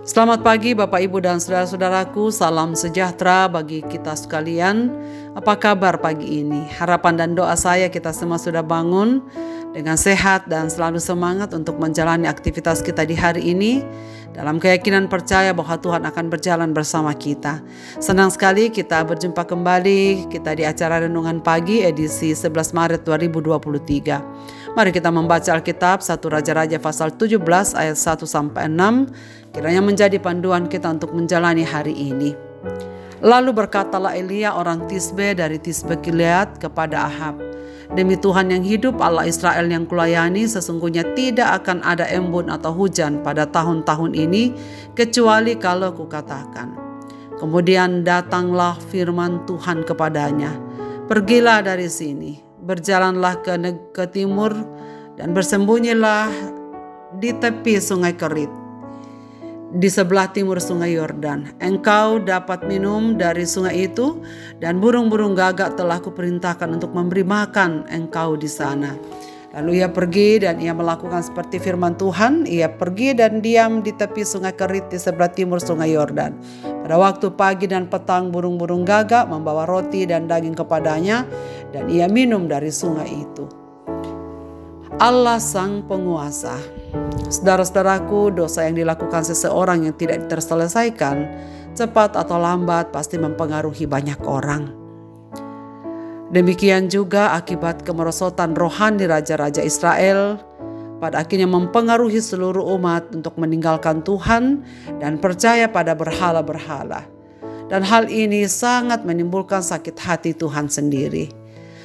Selamat pagi Bapak Ibu dan saudara-saudaraku, salam sejahtera bagi kita sekalian. Apa kabar pagi ini? Harapan dan doa saya kita semua sudah bangun dengan sehat dan selalu semangat untuk menjalani aktivitas kita di hari ini dalam keyakinan percaya bahwa Tuhan akan berjalan bersama kita. Senang sekali kita berjumpa kembali kita di acara Renungan Pagi edisi 11 Maret 2023. Mari kita membaca Alkitab 1 Raja-Raja pasal 17 ayat 1-6. Kiranya menjadi panduan kita untuk menjalani hari ini. Lalu berkatalah Elia orang Tisbe dari Tisbe Gilead kepada Ahab, "Demi Tuhan yang hidup, Allah Israel yang kulayani, sesungguhnya tidak akan ada embun atau hujan pada tahun-tahun ini, kecuali kalau kukatakan." Kemudian datanglah firman Tuhan kepadanya, "Pergilah dari sini, berjalanlah ke timur dan bersembunyilah di tepi sungai Kerit, di sebelah timur sungai Yordan. Engkau dapat minum dari sungai itu, dan burung-burung gagak telah kuperintahkan untuk memberi makan engkau di sana." Lalu ia pergi dan ia melakukan seperti firman Tuhan. Ia pergi dan diam di tepi sungai Kerit di sebelah timur sungai Yordan. Pada waktu pagi dan petang burung-burung gagak membawa roti dan daging kepadanya, dan ia minum dari sungai itu. Allah Sang Penguasa. Saudara-saudaraku, dosa yang dilakukan seseorang yang tidak terselesaikan, cepat atau lambat pasti mempengaruhi banyak orang. Demikian juga akibat kemerosotan rohani raja-raja Israel, pada akhirnya mempengaruhi seluruh umat untuk meninggalkan Tuhan dan percaya pada berhala-berhala. Dan hal ini sangat menimbulkan sakit hati Tuhan sendiri.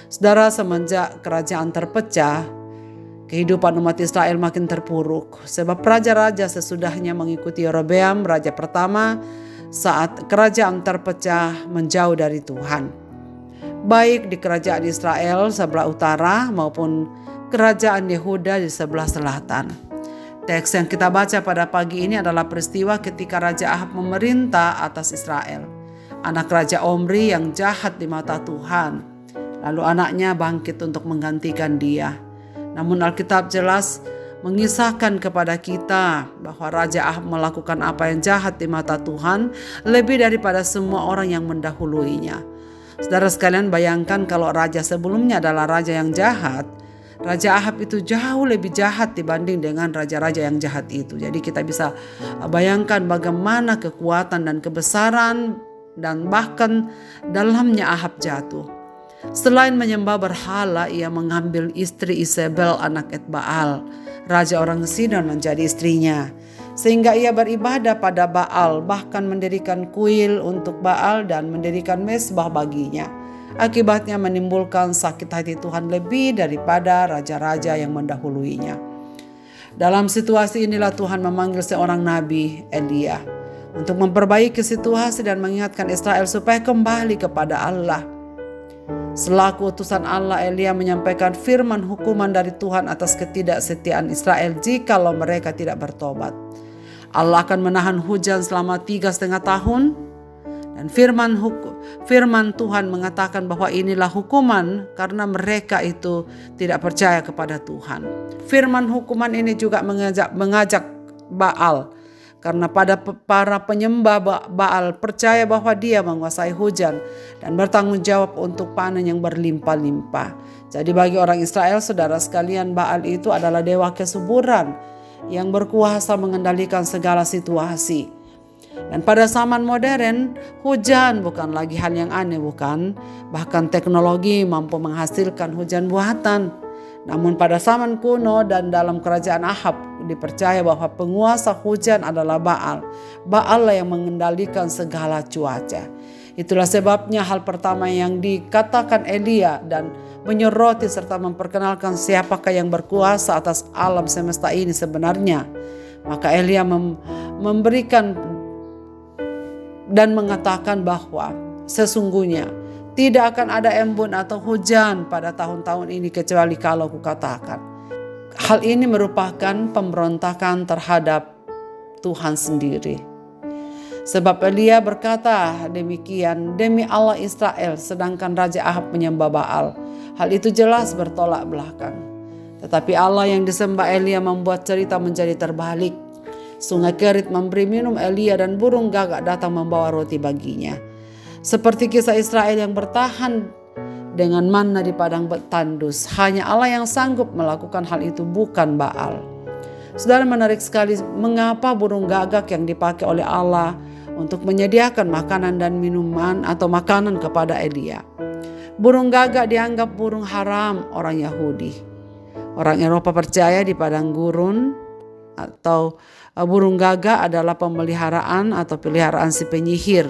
Saudara, semenjak kerajaan terpecah, kehidupan umat Israel makin terpuruk, sebab raja-raja sesudahnya mengikuti Yerobeam, raja pertama, saat kerajaan terpecah menjauh dari Tuhan. Baik di kerajaan Israel sebelah utara maupun kerajaan Yehuda di sebelah selatan. Teks yang kita baca pada pagi ini adalah peristiwa ketika Raja Ahab memerintah atas Israel. Anak Raja Omri yang jahat di mata Tuhan. Lalu anaknya bangkit untuk menggantikan dia. Namun Alkitab jelas mengisahkan kepada kita bahwa Raja Ahab melakukan apa yang jahat di mata Tuhan lebih daripada semua orang yang mendahuluinya. Saudara sekalian, bayangkan kalau raja sebelumnya adalah raja yang jahat, Raja Ahab itu jauh lebih jahat dibanding dengan raja-raja yang jahat itu. Jadi kita bisa bayangkan bagaimana kekuatan dan kebesaran dan bahkan dalamnya Ahab jatuh. Selain menyembah berhala, ia mengambil istri Isabel anak Etbaal, raja orang Sidon, menjadi istrinya. Sehingga ia beribadah pada Baal, bahkan mendirikan kuil untuk Baal dan mendirikan mezbah baginya. Akibatnya menimbulkan sakit hati Tuhan lebih daripada raja-raja yang mendahuluinya. Dalam situasi inilah Tuhan memanggil seorang nabi, Elia, untuk memperbaiki situasi dan mengingatkan Israel supaya kembali kepada Allah. Selaku utusan Allah, Elia menyampaikan firman hukuman dari Tuhan atas ketidaksetiaan Israel jikalau mereka tidak bertobat. Allah akan menahan hujan selama 3,5 tahun, dan firman Tuhan mengatakan bahwa inilah hukuman karena mereka itu tidak percaya kepada Tuhan. Firman hukuman ini juga mengajak Baal, karena para penyembah Baal percaya bahwa dia menguasai hujan dan bertanggung jawab untuk panen yang berlimpah-limpah. Jadi bagi orang Israel, saudara sekalian, Baal itu adalah dewa kesuburan yang berkuasa mengendalikan segala situasi. Dan pada zaman modern, hujan bukan lagi hal yang aneh, bukan? Bahkan teknologi mampu menghasilkan hujan buatan. Namun pada zaman kuno dan dalam kerajaan Ahab dipercaya bahwa penguasa hujan adalah Baal. Baal lah yang mengendalikan segala cuaca. Itulah sebabnya hal pertama yang dikatakan Elia dan menyoroti serta memperkenalkan siapakah yang berkuasa atas alam semesta ini sebenarnya. Maka Elia memberikan dan mengatakan bahwa sesungguhnya tidak akan ada embun atau hujan pada tahun-tahun ini kecuali kalau kukatakan. Hal ini merupakan pemberontakan terhadap Tuhan sendiri. Sebab Elia berkata demikian demi Allah Israel, sedangkan Raja Ahab menyembah Baal. Hal itu jelas bertolak belakang. Tetapi Allah yang disembah Elia membuat cerita menjadi terbalik. Sungai Kerit memberi minum Elia dan burung gagak datang membawa roti baginya. Seperti kisah Israel yang bertahan dengan manna di padang tandus, hanya Allah yang sanggup melakukan hal itu, bukan Baal. Saudara, menarik sekali mengapa burung gagak yang dipakai oleh Allah untuk menyediakan makanan dan minuman atau makanan kepada Elia. Burung gagak dianggap burung haram orang Yahudi. Orang Eropa percaya di padang gurun atau burung gagak adalah pemeliharaan atau peliharaan si penyihir.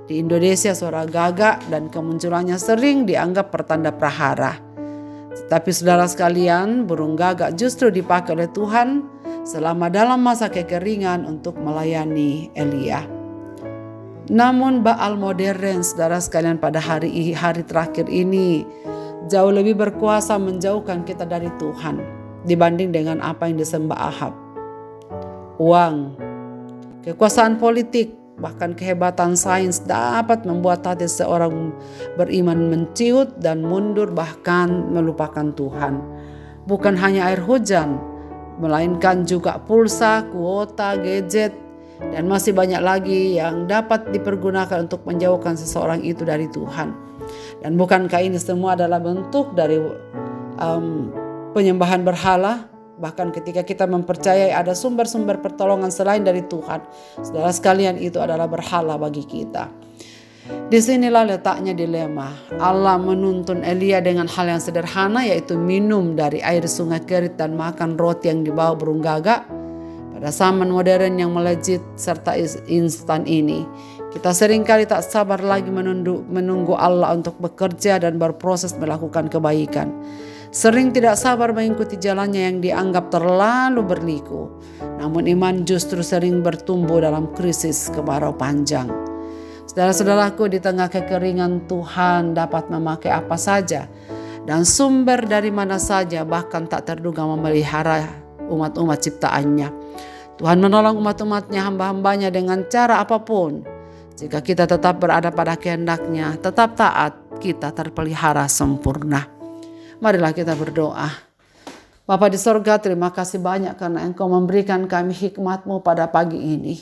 Di Indonesia suara gagak dan kemunculannya sering dianggap pertanda prahara. Tetapi saudara sekalian, burung gagak justru dipakai oleh Tuhan selama dalam masa kekeringan untuk melayani Elia. Namun Baal modern, saudara sekalian, pada hari terakhir ini jauh lebih berkuasa menjauhkan kita dari Tuhan dibanding dengan apa yang disembah Ahab. Uang, kekuasaan politik, bahkan kehebatan sains dapat membuat hati seorang beriman menciut dan mundur, bahkan melupakan Tuhan. Bukan hanya air hujan, melainkan juga pulsa, kuota, gadget, dan masih banyak lagi yang dapat dipergunakan untuk menjauhkan seseorang itu dari Tuhan. Dan bukankah ini semua adalah bentuk dari penyembahan berhala? Bahkan ketika kita mempercayai ada sumber-sumber pertolongan selain dari Tuhan, saudara sekalian, itu adalah berhala bagi kita. Disinilah letaknya dilema. Allah menuntun Elia dengan hal yang sederhana, yaitu minum dari air sungai Kerit dan makan roti yang dibawa burung gagak. Pada zaman modern yang melejit serta instan ini, kita seringkali tak sabar lagi menunggu Allah untuk bekerja dan berproses melakukan kebaikan. Sering tidak sabar mengikuti jalannya yang dianggap terlalu berliku. Namun iman justru sering bertumbuh dalam krisis kemarau panjang. Saudara-saudaraku, di tengah kekeringan Tuhan dapat memakai apa saja dan sumber dari mana saja, bahkan tak terduga memelihara umat-umat ciptaannya. Tuhan menolong umat-umatnya, hamba-hambanya dengan cara apapun. Jika kita tetap berada pada kehendak-Nya, tetap taat, kita terpelihara sempurna. Marilah kita berdoa. Bapa di sorga, terima kasih banyak karena Engkau memberikan kami hikmat-Mu pada pagi ini.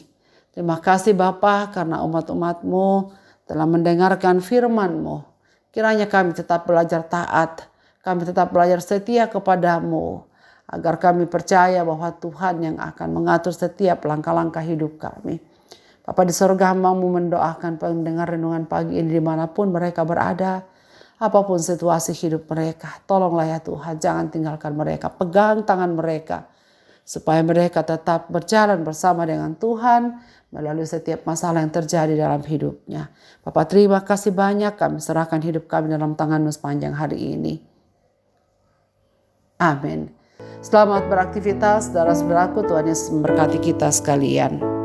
Terima kasih Bapa karena umat-umat-Mu telah mendengarkan firman-Mu. Kiranya kami tetap belajar taat, kami tetap belajar setia kepadamu, agar kami percaya bahwa Tuhan yang akan mengatur setiap langkah-langkah hidup kami. Bapa di sorga, hamba-Mu mendoakan pendengar renungan pagi ini dimanapun mereka berada, apapun situasi hidup mereka. Tolonglah ya Tuhan, jangan tinggalkan mereka, pegang tangan mereka, supaya mereka tetap berjalan bersama dengan Tuhan melalui setiap masalah yang terjadi dalam hidupnya. Bapa, terima kasih banyak, kami serahkan hidup kami dalam tangan-Mu sepanjang hari ini. Amin. Selamat beraktivitas, saudara-saudaraku. Tuhan Yesus memberkati kita sekalian.